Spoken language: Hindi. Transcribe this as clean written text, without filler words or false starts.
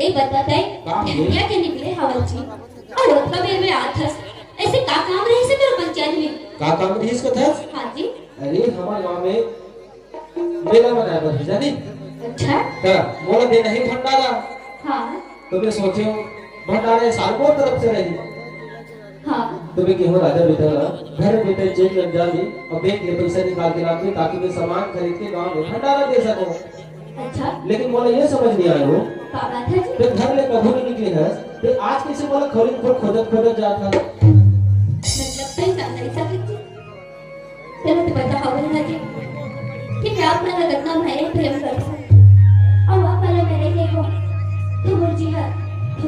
एक बताता है क्या के निकले हवलची और ओतका बेर में आथस ऐसे का काम रही से तेरे पंचायत में का काम रही इसको था? हां जी। अरे हमारे गांव में मेला मनाया बस जानी। अच्छा का मोला दे नहीं भंडारा। हां तो मैं सोचे भंडारा साल को तरफ से रही। हां तो मैं क्यों राजा बेटा घर बेटे जेल में जा दी और बैंक में पैसा निकाल के लाती ताकि मैं सामान खरीद के गांव में भंडारा दे सकूं। अच्छा लेकिन मोला ये समझ नहीं आया वो का बात है जी तो घर ले कभी नहीं निकले है तो आज कैसे बोला खरीद पर खोदत जाता मतलब सही काम नहीं सकती चलो तो बता हो ना जी ठीक है आप मेरा कितना मेरे प्रेम कर और आप मेरे देखो तो मुझे है तो